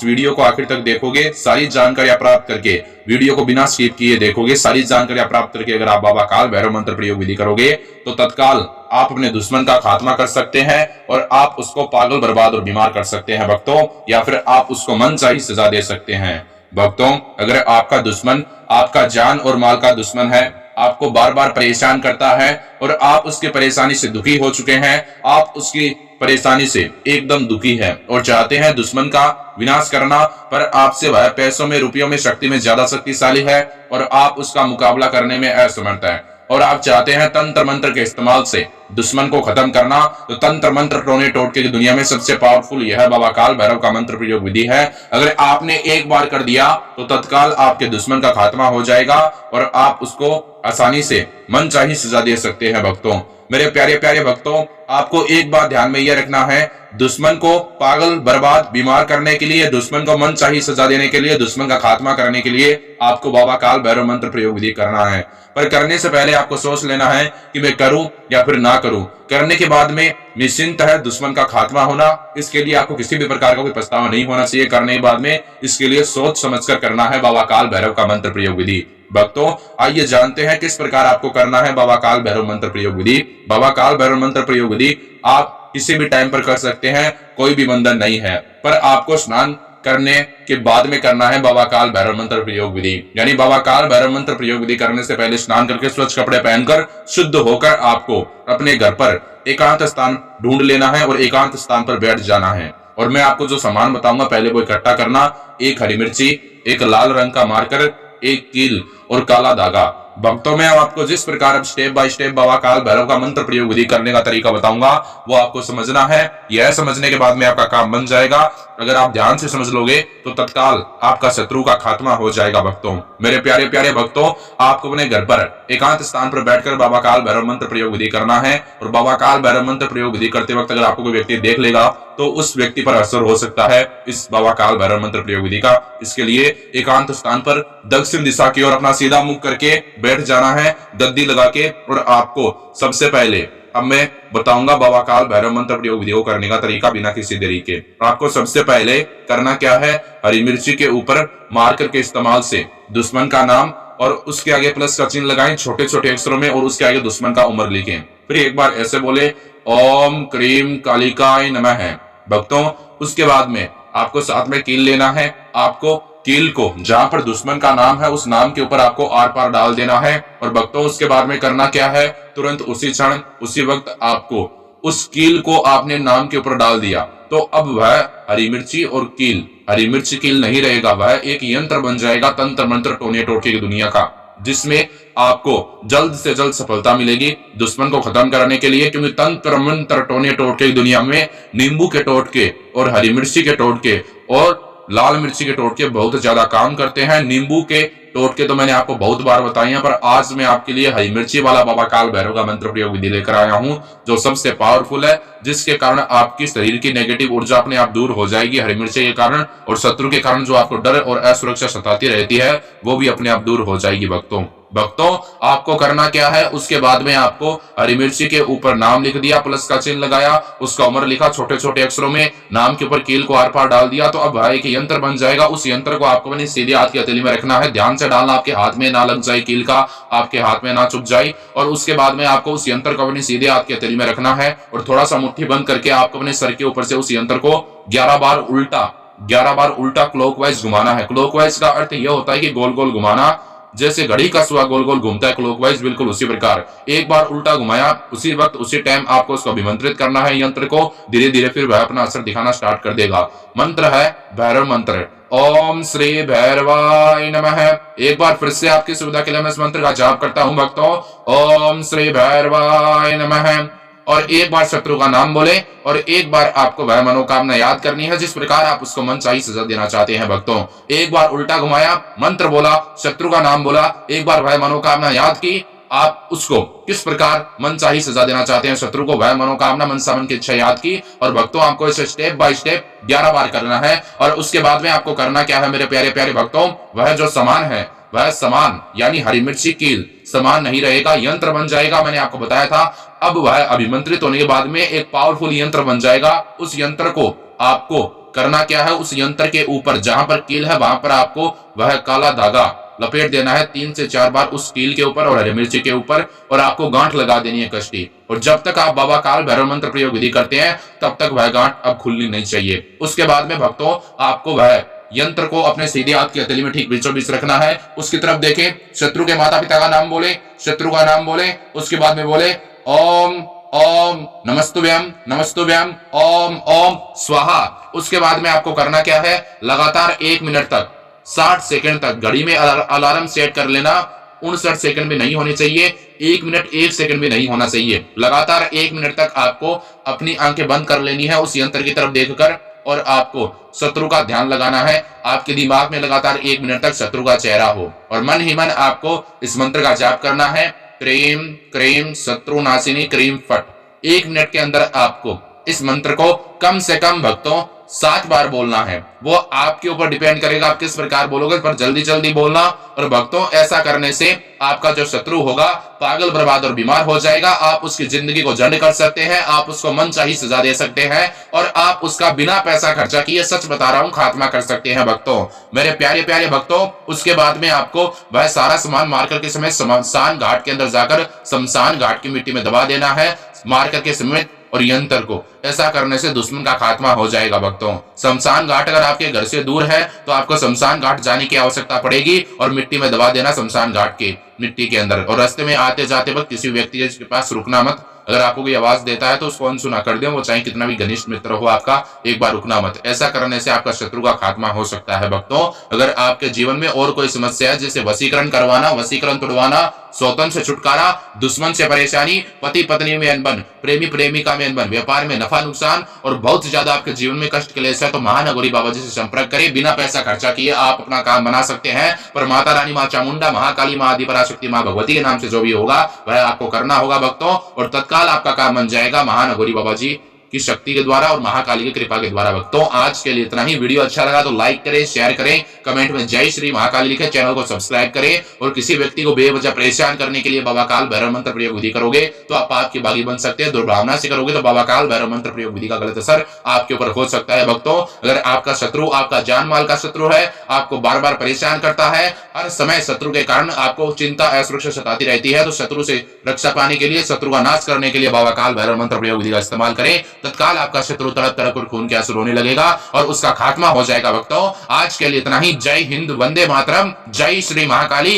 Video को आखिर तक देखोगे, सारी जानकारियां प्राप्त करके, वीडियो को बिना स्किप किए देखोगे, सारी जानकारियां प्राप्त करके अगर आप बाबा काल भैरव मंत्र प्रयोग विधि करोगे तो तत्काल आप अपने दुश्मन का खात्मा कर सकते हैं और आप उसको पागल, बर्बाद और बीमार कर सकते हैं भक्तों, या फिर आप उसको मनचाही सजा दे सकते हैं भक्तों। अगर आपका दुश्मन आपका जान और माल का दुश्मन है, आपको बार बार परेशान करता है और आप उसकी परेशानी से दुखी हो चुके हैं, आप उसकी परेशानी से एकदम दुखी है और चाहते हैं दुश्मन का विनाश करना, पर आपसे वह पैसों में, रुपयों में, शक्ति में ज्यादा शक्तिशाली है और आप उसका मुकाबला करने में असमर्थ है, और आप चाहते हैं तंत्र मंत्र के इस्तेमाल से दुश्मन को खत्म करना, तो तंत्र मंत्र टोने टोटके की दुनिया में सबसे पावरफुल यह बाबा काल भैरव का मंत्र प्रयोग विधि है। अगर आपने एक बार कर दिया तो तत्काल आपके दुश्मन का खात्मा हो जाएगा और आप उसको आसानी से मनचाही सजा दे सकते हैं भक्तों। मेरे प्यारे प्यारे भक्तों, आपको एक बात ध्यान में यह रखना है, दुश्मन को पागल, बर्बाद, बीमार करने के लिए, दुश्मन को मनचाही सजा देने के लिए, दुश्मन का खात्मा करने के लिए आपको बाबा काल भैरव मंत्र प्रयोग विधि करना है। पर करने से पहले आपको सोच लेना है कि मैं करूं या फिर ना करूं। करने के बाद में निश्चिंत है दुश्मन का खात्मा होना, इसके लिए आपको किसी भी प्रकार का कोई पछतावा नहीं होना चाहिए। करने के बाद में इसके लिए सोच समझकर करना है बाबा काल भैरव का मंत्र प्रयोग विधि। भक्तों, आइए जानते हैं किस प्रकार आपको करना है बाबा काल भैरव मंत्र प्रयोग विधि। बाबा काल भैरव मंत्र प्रयोग विधि आप किसी भी टाइम पर कर सकते हैं, कोई भी बंधन नहीं है, पर आपको स्नान करने के बाद में करना है बाबा काल भैरव मंत्र प्रयोग विधि। यानी बाबा काल भैरव मंत्र प्रयोग विधि करने से पहले स्नान करके स्वच्छ कपड़े पहनकर शुद्ध होकर आपको अपने घर पर एकांत स्थान ढूंढ लेना है और एकांत स्थान पर बैठ जाना है। और मैं आपको जो सामान बताऊंगा पहले वो इकट्ठा करना, एक हरी मिर्ची, एक लाल रंग का मार्कर, एक कील और काला धागा। भक्तों, मैं आपको जिस प्रकार अब स्टेप बाय स्टेप बाबा काल भैरव का मंत्र प्रयोग विधि करने का तरीका बताऊंगा वो आपको समझना है। यह समझने के बाद में आपका काम बन जाएगा। अगर आप ध्यान से समझ लोगे तो तत्काल आपका शत्रु का खात्मा हो जाएगा। भक्तों, मेरे प्यारे प्यारे भक्तों, आपको अपने घर पर एकांत स्थान पर बैठकर बाबा काल भैरव मंत्र प्रयोग विधि करना है। और बाबा काल भैरव मंत्र प्रयोग विधि करते वक्त अगर आपको कोई व्यक्ति देख लेगा तो उस व्यक्ति पर असर हो सकता है इस बाबा काल भैरव मंत्र प्रयोग विधि का। इसके लिए एकांत स्थान पर दक्षिण दिशा की ओर अपना सीधा मुख करके बैठ जाना है, गद्दी लगा के। और आपको सबसे पहले अब मैं बताऊंगा बाबा काल भैरव मंत्र प्रयोग विधि को करने का तरीका बिना किसी देरी के। आपको सबसे पहले करना क्या है, हरी मिर्ची के ऊपर मार्कर के इस्तेमाल से दुश्मन का नाम और उसके आगे प्लस का चिन्ह लगाएं छोटे छोटे अक्षरों में और उसके आगे दुश्मन का उम्र लिखें। फिर एक बार ऐसे बोले, ओम क्रीम कालिकाय नमः। भक्तों, उसके बाद में आपको साथ में कील लेना है। आपको कील को जहां पर दुश्मन का नाम है उस नाम के ऊपर आपको आर पार डाल देना है। और भक्तों, उसके बाद में करना क्या है, तुरंत उसी क्षण उसी वक्त आपको उस कील को आपने नाम के ऊपर डाल दिया तो अब वह हरी मिर्ची और कील, हरी मिर्ची कील नहीं रहेगा, वह एक यंत्र बन जाएगा तंत्र मंत्र टोने टोटके की दुनिया का, जिसमें आपको जल्द से जल्द सफलता मिलेगी दुश्मन को खत्म करने के लिए। क्योंकि तंत्र मंत्र टोने टोटके की दुनिया में नींबू के टोटके और हरी मिर्ची के टोटके और लाल मिर्ची के टोटके बहुत ज्यादा काम करते हैं। नींबू के टोटके तो मैंने आपको बहुत बार बताए हैं, पर आज मैं आपके लिए हरी मिर्ची वाला बाबा काल भैरव का मंत्र प्रयोग विधि लेकर आया हूं जो सबसे पावरफुल है, जिसके कारण आपकी शरीर की नेगेटिव ऊर्जा अपने आप दूर हो जाएगी हरी मिर्ची के कारण, और शत्रु के कारण जो आपको डर और असुरक्षा सताती रहती है वो भी अपने आप दूर हो जाएगी। भक्तों, आपको करना क्या है, उसके बाद में आपको हरी मिर्ची के ऊपर नाम लिख दिया, प्लस का चिन्ह लगाया, उसका उम्र लिखा छोटे छोटे अक्षरों में, नाम के ऊपर कील को आर पार डाल दिया तो अब वह एक यंत्र बन जाएगा। उस यंत्र को आपको अपने सीधे हाथ की हथेली में रखना है, ध्यान से डालना, आपके हाथ में ना लग जाए, कील का आपके हाथ में ना चुभ जाए। और उसके बाद में आपको उस यंत्र को अपने सीधे हाथ की हथेली में रखना है और थोड़ा सा मुट्ठी बंद करके आपको अपने सर के ऊपर से उस यंत्र को 11 बार उल्टा क्लॉकवाइज घुमाना है। क्लॉकवाइज का अर्थ यह होता है कि गोल गोल घुमाना, जैसे घड़ी का सुआ गोल गोल घूमता है क्लॉकवाइज, बिल्कुल उसी प्रकार एक बार उल्टा घुमाया, उसी वक्त उसी टाइम आपको उसको अभिमंत्रित करना है यंत्र को। धीरे धीरे फिर वह अपना असर दिखाना स्टार्ट कर देगा। मंत्र है भैरव मंत्र, ओम श्री भैरवाय नमः। एक बार फिर से आपकी सुविधा के लिए मैं इस मंत्र का जाप करता हूं भक्तों, ओम श्री भैरवाय नमः। और एक बार शत्रु का नाम बोले और एक बार आपको वह मनोकामना याद करनी है जिस प्रकार आप उसको मनचाही सजा देना चाहते हैं। भक्तों, एक बार उल्टा घुमाया, मंत्र बोला, शत्रु का नाम बोला, एक बार वह मनोकामना याद की, आप उसको किस प्रकार मनचाही सजा देना चाहते हैं शत्रु को, वह मनोकामना मनसामन की इच्छा याद की। और भक्तों, आपको इसे स्टेप बाय स्टेप 11 बार करना है। और उसके बाद में आपको करना क्या है मेरे प्यारे प्यारे भक्तों, वह जो सामान है वह समान यानी हरी मिर्ची कील समान नहीं रहेगा, यंत्र बन जाएगा। मैंने आपको बताया था, अब वह अभिमंत्रित होने के बाद में एक पावरफुल यंत्र बन जाएगा। उस यंत्र को आपको करना क्या है, उस यंत्र के ऊपर जहां पर कील है वहां पर आपको वह काला धागा लपेट देना है 3 से 4 बार उस कील के ऊपर और हरी मिर्ची के ऊपर, और आपको गांठ लगा देनी है कष्टी। और जब तक आप बाबा काल भैरव मंत्र प्रयोग विधि करते हैं तब तक वह गांठ अब खुलनी नहीं चाहिए। उसके बाद में भक्तों आपको वह यंत्र को अपने सीधे हाथ की हथेली में ठीक बीचों बीच रखना है। उसकी तरफ देखें, शत्रु के माता पिता का नाम बोले, शत्रु का नाम बोले, उसके बाद में बोले ओम ओम नमस्तुभ्यम नमस्तुभ्यम ओम ओम स्वाहा। उसके बाद में आपको करना क्या है, लगातार 1 मिनट तक 60 सेकंड तक घड़ी में अलार्म सेट कर लेना। 59 सेकंड भी नहीं होनी चाहिए, 1 मिनट 1 सेकंड भी नहीं होना चाहिए। लगातार 1 मिनट तक आपको अपनी आंखें बंद कर लेनी है उस यंत्र की तरफ देखकर, और आपको शत्रु का ध्यान लगाना है। आपके दिमाग में लगातार 1 मिनट तक शत्रु का चेहरा हो और मन ही मन आपको इस मंत्र का जाप करना है, क्रीम क्रीम शत्रु नाशिनी क्रीम फट। 1 मिनट के अंदर आपको इस मंत्र को कम से कम भक्तों 7 बार बोलना है। वो आपके ऊपर डिपेंड करेगा आप किस प्रकार बोलोगे, पर जल्दी जल्दी बोलना। और भक्तों ऐसा करने से आपका जो शत्रु होगा पागल बर्बाद और बीमार हो जाएगा। आप उसकी जिंदगी को जंड कर सकते हैं, आप उसको मनचाही सजा दे सकते हैं, और आप उसका बिना पैसा खर्चा किए, सच बता रहा हूं, खात्मा कर सकते हैं भक्तों, मेरे प्यारे प्यारे भक्तों। उसके बाद में आपको वह सारा सामान मारकर के समय शमशान घाट के अंदर जाकर शमशान घाट की मिट्टी में दबा देना है, मारकर के समेत और यंत्र को। ऐसा करने से दुश्मन का खात्मा हो जाएगा भक्तों। शमशान घाट अगर आपके घर से दूर है तो आपको शमशान घाट जाने की आवश्यकता पड़ेगी और मिट्टी में दबा देना शमशान घाट की मिट्टी के अंदर। और रास्ते में आते जाते वक्त किसी व्यक्ति के पास रुकना मत। अगर आपको कोई आवाज देता है तो उसको अनसुना कर दें, वो चाहे कितना भी घनिष्ठ मित्र हो आपका, एक बार रुकना मत। ऐसा करने से आपका शत्रु का खात्मा हो सकता है भक्तों। अगर आपके जीवन में और कोई समस्या है, जैसे वशीकरण करवाना, वशीकरण तोड़वाना, सौतन से छुटकारा, दुश्मन से परेशानी, पति पत्नी में अनबन, प्रेमी प्रेमिका में अनबन, व्यापार में नफा नुकसान और बहुत ज्यादा आपके जीवन में कष्ट क्लेश है, तो महानगौरी बाबा जी से संपर्क करें। बिना पैसा खर्चा किए आप अपना काम बना सकते हैं। पर माता रानी, मां चामुंडा, महाकाली, मां आदिपराशक्ति, मां भगवती के नाम से जो भी होगा वह आपको करना होगा भक्तों, और तत्काल आपका काम बन जाएगा महानगौरी बाबा जी की शक्ति के द्वारा और महाकाली की कृपा के द्वारा भक्तों। आज के लिए इतना ही। वीडियो अच्छा लगा तो लाइक करें, शेयर करें, कमेंट में जय श्री महाकाली लिखें, चैनल को सब्सक्राइब करें। और किसी व्यक्ति को बेवजह परेशान करने के लिए बाबा काल भैरव मंत्र प्रयोग विधि करोगे तो आप पाप की बागी बन सकते हैं। दुर्भावना से करोगे तो बाबा काल भैरव मंत्र प्रयोग विधि का गलत असर आपके ऊपर हो सकता है भक्तों। अगर आपका शत्रु आपका जान माल का शत्रु है, आपको बार बार परेशान करता है, हर समय शत्रु के कारण आपको चिंता असुरक्षा सताती रहती है, तो शत्रु से रक्षा पाने के लिए, शत्रु का नाश करने के लिए बाबा काल भैरव मंत्र प्रयोग विधि का इस्तेमाल करें। तत्काल आपका शत्रु तड़प तड़प और खून के आंसू रोने लगेगा और उसका खात्मा हो जाएगा भक्तों। आज के लिए इतना ही। जय हिंद, वंदे मातरम, जय श्री महाकाली।